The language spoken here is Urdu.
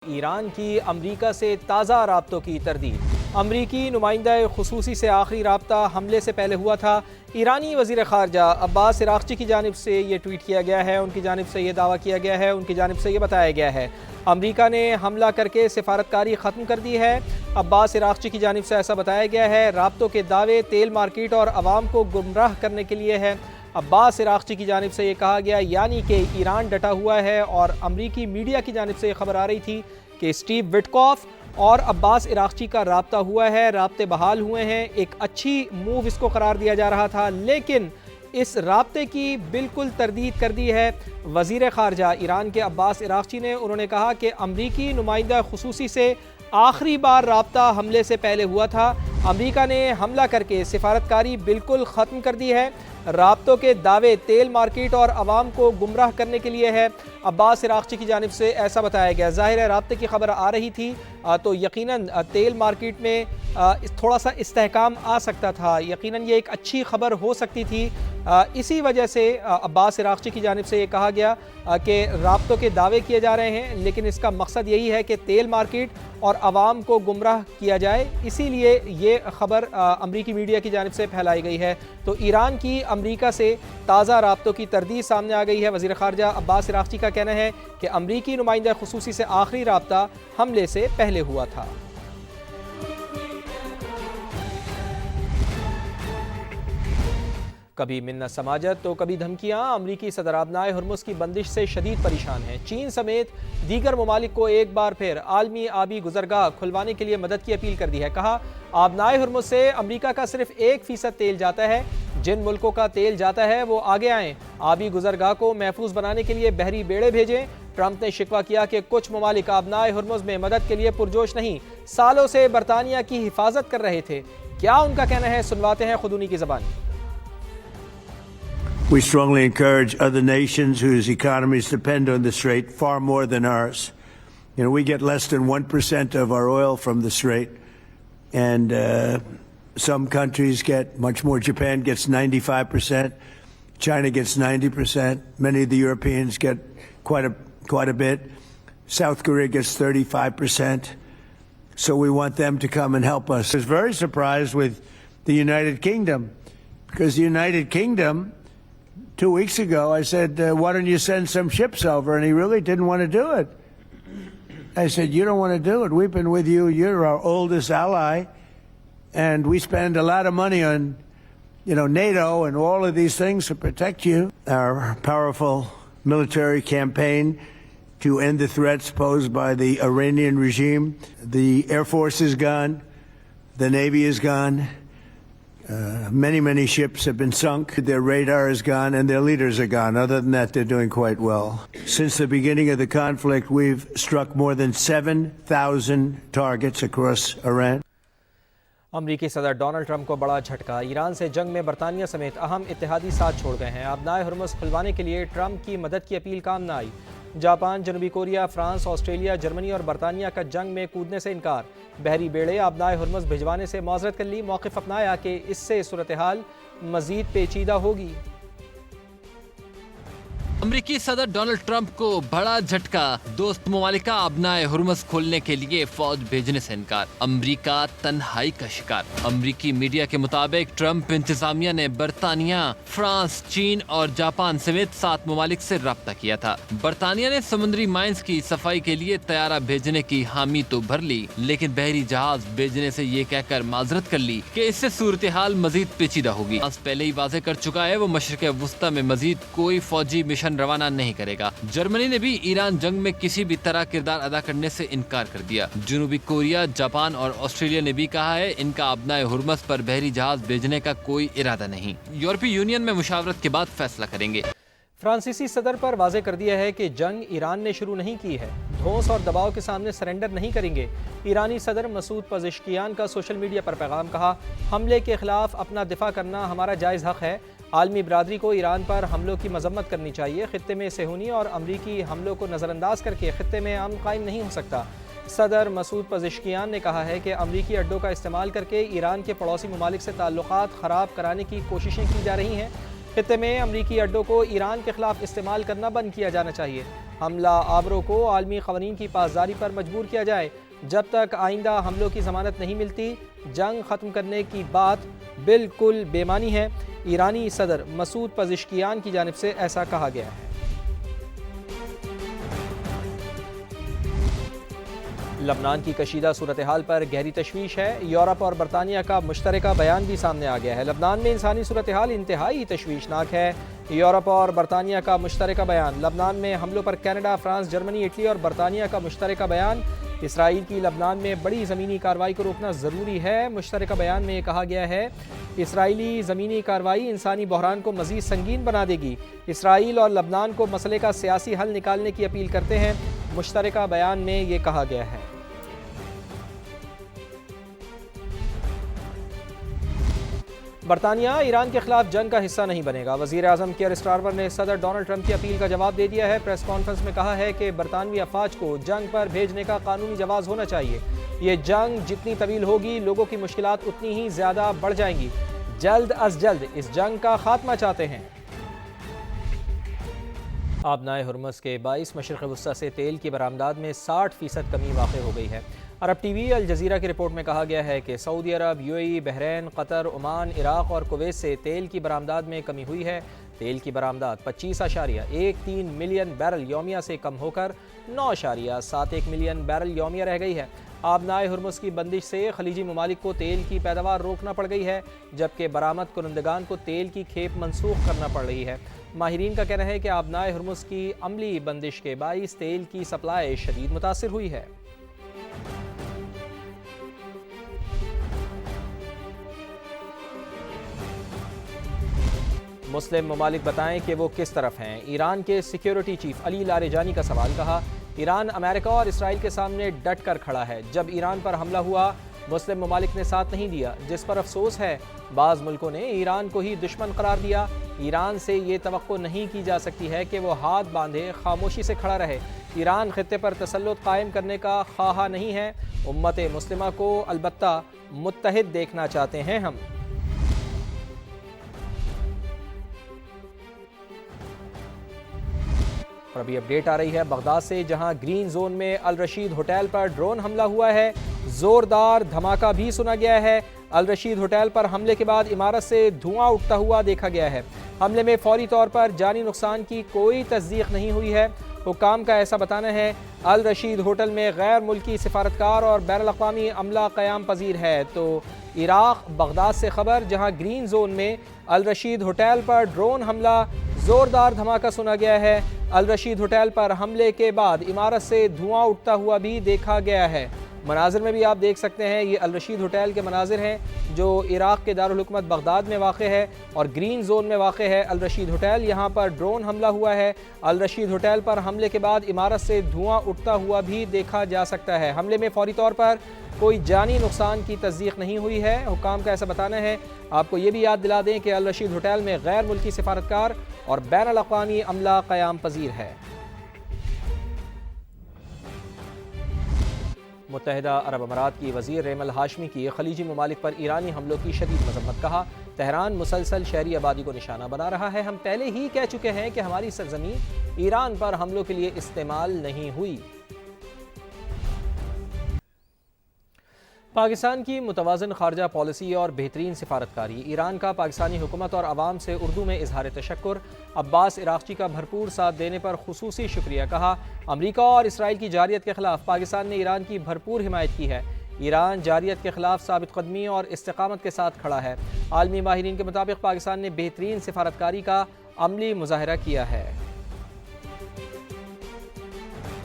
ایران کی امریکہ سے تازہ رابطوں کی تردید۔ امریکی نمائندہ خصوصی سے آخری رابطہ حملے سے پہلے ہوا تھا۔ ایرانی وزیر خارجہ عباس عراقچی کی جانب سے یہ ٹویٹ کیا گیا ہے، ان کی جانب سے یہ دعویٰ کیا گیا ہے، ان کی جانب سے یہ بتایا گیا ہے امریکہ نے حملہ کر کے سفارتکاری ختم کر دی ہے۔ عباس عراقچی کی جانب سے ایسا بتایا گیا ہے۔ رابطوں کے دعوے تیل مارکیٹ اور عوام کو گمراہ کرنے کے لیے ہے۔ عباس عراقچی کی جانب سے یہ کہا گیا یعنی کہ ایران ڈٹا ہوا ہے، اور امریکی میڈیا کی جانب سے یہ خبر آ رہی تھی کہ اسٹیو وٹکوف اور عباس عراقچی کا رابطہ ہوا ہے، رابطے بحال ہوئے ہیں۔ ایک اچھی موو اس کو قرار دیا جا رہا تھا، لیکن اس رابطے کی بالکل تردید کر دی ہے وزیر خارجہ ایران کے عباس عراقچی نے۔ انہوں نے کہا کہ امریکی نمائندہ خصوصی سے آخری بار رابطہ حملے سے پہلے ہوا تھا، امریکہ نے حملہ کر کے سفارتکاری بالکل ختم کر دی ہے۔ رابطوں کے دعوے تیل مارکیٹ اور عوام کو گمراہ کرنے کے لیے ہے، عباس عراقچی کی جانب سے ایسا بتایا گیا۔ ظاہر ہے رابطے کی خبر آ رہی تھی تو یقیناً تیل مارکیٹ میں تھوڑا سا استحکام آ سکتا تھا، یقیناً یہ ایک اچھی خبر ہو سکتی تھی۔ اسی وجہ سے عباس عراقچی کی جانب سے یہ کہا گیا کہ رابطوں کے دعوے کیے جا رہے ہیں، لیکن اس کا مقصد یہی ہے کہ تیل مارکیٹ اور عوام کو گمراہ کیا جائے، اسی لیے یہ خبر امریکی میڈیا کی جانب سے پھیلائی گئی ہے۔ تو ایران کی امریکہ سے تازہ رابطوں کی تردید سامنے آ گئی ہے۔ وزیر خارجہ عباس عراقچی کا کہنا ہے کہ امریکی نمائندہ خصوصی سے آخری رابطہ حملے سے پہلے ہوا تھا۔ کبھی منت سماجت تو کبھی دھمکیاں، امریکی صدر آبنائے ہرمز کی بندش سے شدید پریشان ہیں۔ چین سمیت دیگر ممالک کو ایک بار پھر عالمی آبی گزرگاہ کھلوانے کے لیے مدد کی اپیل کر دی ہے۔ کہا آبنائے ہرمز سے امریکہ کا صرف 1% تیل جاتا ہے، جن ملکوں کا تیل جاتا ہے وہ آگے آئیں، آبی گزرگاہ کو محفوظ بنانے کے لیے بحری بیڑے بھیجیں۔ ٹرمپ نے شکوہ کیا کہ کچھ ممالک آبنائے ہرمز میں مدد کے لیے پرجوش نہیں، سالوں سے برطانیہ کی حفاظت کر رہے تھے۔ کیا ان کا کہنا ہے، سنواتے ہیں خود انہی کی زبان۔ We strongly encourage other nations whose economies depend on the Strait far more than ours. You know, we get less than 1% of our oil from the Strait, and some countries get much more. Japan gets 95%, China gets 90%, many of the Europeans get quite a bit. South Korea gets 35%. So we want them to come and help us. I was very surprised with the United Kingdom, because the United Kingdom, 2 weeks ago, I said, why don't you send some ships over? And he really didn't want to do it. I said, you don't want to do it. We've been with you. You're our oldest ally. And we spend a lot of money on, NATO and all of these things to protect you. Our powerful military campaign to end the threats posed by the Iranian regime. The Air Force is gone. The Navy is gone. Many ships have been sunk. Their radar is gone and their leaders are gone. Other than that, they're doing quite well. Since the beginning of the conflict, we've struck more than 7,000 targets across Iran. امریکی صدر ڈونلڈ ٹرمپ کو بڑا جھٹکا، ایران سے جنگ میں برطانیہ سمیت اہم اتحادی ساتھ چھوڑ گئے ہیں۔ آبنائے ہرمز کھلوانے کے لیے ٹرمپ کی مدد کی اپیل کام نہ آئی۔ جاپان، جنوبی کوریا، فرانس، آسٹریلیا، جرمنی اور برطانیہ کا جنگ میں کودنے سے انکار۔ بحری بیڑے آبنائے ہرمز بھجوانے سے معذرت کر لی، موقف اپنایا کہ اس سے صورتحال مزید پیچیدہ ہوگی۔ امریکی صدر ڈونلڈ ٹرمپ کو بڑا جھٹکا، دوست ممالکہ آبنائے ہرمز کھولنے کے لیے فوج بھیجنے سے انکار، امریکہ تنہائی کا شکار۔ امریکی میڈیا کے مطابق ٹرمپ انتظامیہ نے برطانیہ، فرانس، چین اور جاپان سمیت 7 ممالک سے رابطہ کیا تھا۔ برطانیہ نے سمندری مائنز کی صفائی کے لیے طیارہ بھیجنے کی حامی تو بھر لی، لیکن بحری جہاز بھیجنے سے یہ کہہ کر معذرت کر لی کہ اس سے صورتحال مزید پیچیدہ ہوگی۔ فرانس پہلے ہی واضح کر چکا ہے وہ مشرق وسطی میں مزید کوئی فوجی مشن روانہ نہیں کرے گا۔ جرمنی نے بھی ایران جنگ میں کسی بھی طرح کردار ادا کرنے سے انکار کر دیا۔ جنوبی کوریا، جاپان اور آسٹریلیا نے بھی کہا ہے ان کا آبنائے ہرمز پر بحری جہاز بھیجنے کا کوئی ارادہ نہیں۔ یورپی یونین میں مشاورت کے بعد فیصلہ کریں گے۔ فرانسیسی صدر پر واضح کر دیا ہے کہ جنگ ایران نے شروع نہیں کی ہے، دھونس اور دباؤ کے سامنے سرنڈر نہیں کریں گے۔ ایرانی صدر مسعود پزشکیان کا سوشل میڈیا پر پیغام، کہا حملے کے خلاف اپنا دفاع کرنا ہمارا جائز حق ہے، عالمی برادری کو ایران پر حملوں کی مذمت کرنی چاہیے، خطے میں صہیونی اور امریکی حملوں کو نظر انداز کر کے خطے میں امن قائم نہیں ہو سکتا۔ صدر مسعود پزشکیان نے کہا ہے کہ امریکی اڈوں کا استعمال کر کے ایران کے پڑوسی ممالک سے تعلقات خراب کرانے کی کوششیں کی جا رہی ہیں، خطے میں امریکی اڈوں کو ایران کے خلاف استعمال کرنا بند کیا جانا چاہیے۔ حملہ آوروں کو عالمی قوانین کی پاسداری پر مجبور کیا جائے۔ جب تک آئندہ حملوں کی ضمانت نہیں ملتی، جنگ ختم کرنے کی بات بالکل بے معنی ہے۔ ایرانی صدر مسعود پزشکیان کی جانب سے ایسا کہا گیا ہے۔ لبنان کی کشیدہ صورتحال پر گہری تشویش ہے۔ یورپ اور برطانیہ کا مشترکہ بیان بھی سامنے آ گیا ہے۔ لبنان میں انسانی صورتحال انتہائی تشویشناک ہے۔ یورپ اور برطانیہ کا مشترکہ بیان۔ لبنان میں حملوں پر کینیڈا، فرانس، جرمنی، اٹلی اور برطانیہ کا مشترکہ بیان۔ اسرائیل کی لبنان میں بڑی زمینی کارروائی کو روکنا ضروری ہے۔ مشترکہ بیان میں یہ کہا گیا ہے کہ اسرائیلی زمینی کارروائی انسانی بحران کو مزید سنگین بنا دے گی۔ اسرائیل اور لبنان کو مسئلے کا سیاسی حل نکالنے کی اپیل کرتے ہیں۔ مشترکہ بیان میں یہ کہا گیا ہے۔ برطانیہ ایران کے خلاف جنگ کا حصہ نہیں بنے گا۔ وزیر اعظم کیئر اسٹارمر نے صدر ڈونلڈ ٹرمپ کی اپیل کا جواب دے دیا ہے۔ پریس کانفرنس میں کہا ہے کہ برطانوی افواج کو جنگ پر بھیجنے کا قانونی جواز ہونا چاہیے۔ یہ جنگ جتنی طویل ہوگی، لوگوں کی مشکلات اتنی ہی زیادہ بڑھ جائیں گی۔ جلد از جلد اس جنگ کا خاتمہ چاہتے ہیں۔ آبنائے ہرمز کے باعث مشرق وسطی سے تیل کی برآمدات میں 60% کمی واقع ہو گئی ہے۔ عرب ٹی وی الجزیرہ کی رپورٹ میں کہا گیا ہے کہ Saudi Arab, U A E, Bahrain, Qatar, Oman, Iraq اور کویت سے تیل کی برآمدات میں کمی ہوئی ہے۔ تیل کی برآمدات 25.13 ملین بیرل یومیہ سے کم ہو کر 9.71 ملین بیرل یومیہ رہ گئی ہے۔ آبنائے ہرمز کی بندش سے خلیجی ممالک کو تیل کی پیداوار روکنا پڑ گئی ہے، جبکہ برآمد کنندگان کو تیل کی کھیپ منسوخ کرنا پڑ رہی ہے۔ ماہرین کا کہنا ہے کہ آبنائے ہرمز کی عملی بندش کے باعث تیل کی سپلائی شدید متاثر ہوئی ہے۔ مسلم ممالک بتائیں کہ وہ کس طرف ہیں۔ ایران کے سیکیورٹی چیف علی لاریجانی کا سوال۔ کہا ایران امریکہ اور اسرائیل کے سامنے ڈٹ کر کھڑا ہے۔ جب ایران پر حملہ ہوا مسلم ممالک نے ساتھ نہیں دیا، جس پر افسوس ہے۔ بعض ملکوں نے ایران کو ہی دشمن قرار دیا۔ ایران سے یہ توقع نہیں کی جا سکتی ہے کہ وہ ہاتھ باندھے خاموشی سے کھڑا رہے۔ ایران خطے پر تسلط قائم کرنے کا خواہاں نہیں ہے۔ امت مسلمہ کو البتہ متحد دیکھنا چاہتے ہیں ہم۔ اور ابھی اپڈیٹ آ رہی ہے بغداد سے، جہاں گرین زون میں الرشید ہوٹل پر ڈرون حملہ ہوا ہے۔ زوردار دھماکہ بھی سنا گیا ہے۔ الرشید ہوٹل پر حملے کے بعد عمارت سے دھواں اٹھتا ہوا دیکھا گیا ہے۔ حملے میں فوری طور پر جانی نقصان کی کوئی تصدیق نہیں ہوئی ہے۔ حکام کا ایسا بتانا ہے الرشید ہوٹل میں غیر ملکی سفارتکار اور بین الاقوامی عملہ قیام پذیر ہے۔ تو عراق بغداد سے خبر، جہاں گرین زون میں الرشید ہوٹل پر ڈرون حملہ، زوردار دھماکہ سنا گیا ہے۔ الرشید ہوٹل پر حملے کے بعد عمارت سے دھواں اٹھتا ہوا بھی دیکھا گیا ہے۔ مناظر میں بھی آپ دیکھ سکتے ہیں، یہ الرشید ہوٹل کے مناظر ہیں جو عراق کے دارالحکومت بغداد میں واقع ہے اور گرین زون میں واقع ہے الرشید ہوٹل۔ یہاں پر ڈرون حملہ ہوا ہے۔ الرشید ہوٹل پر حملے کے بعد عمارت سے دھواں اٹھتا ہوا بھی دیکھا جا سکتا ہے۔ حملے میں فوری طور پر کوئی جانی نقصان کی تصدیق نہیں ہوئی ہے۔ حکام کا ایسا بتانا ہے۔ آپ کو یہ بھی یاد دلا دیں کہ الرشید ہوٹل میں غیر ملکی سفارتکار اور بین الاقوامی عملہ قیام پذیر ہے۔ متحدہ عرب امارات کی وزیر ریمل ہاشمی کی خلیجی ممالک پر ایرانی حملوں کی شدید مذمت۔ کہا تہران مسلسل شہری آبادی کو نشانہ بنا رہا ہے۔ ہم پہلے ہی کہہ چکے ہیں کہ ہماری سرزمین ایران پر حملوں کے لیے استعمال نہیں ہوئی۔ پاکستان کی متوازن خارجہ پالیسی اور بہترین سفارتکاری۔ ایران کا پاکستانی حکومت اور عوام سے اردو میں اظہار تشکر۔ عباس عراقچی کا بھرپور ساتھ دینے پر خصوصی شکریہ۔ کہا امریکہ اور اسرائیل کی جارحیت کے خلاف پاکستان نے ایران کی بھرپور حمایت کی ہے۔ ایران جارحیت کے خلاف ثابت قدمی اور استقامت کے ساتھ کھڑا ہے۔ عالمی ماہرین کے مطابق پاکستان نے بہترین سفارتکاری کا عملی مظاہرہ کیا ہے۔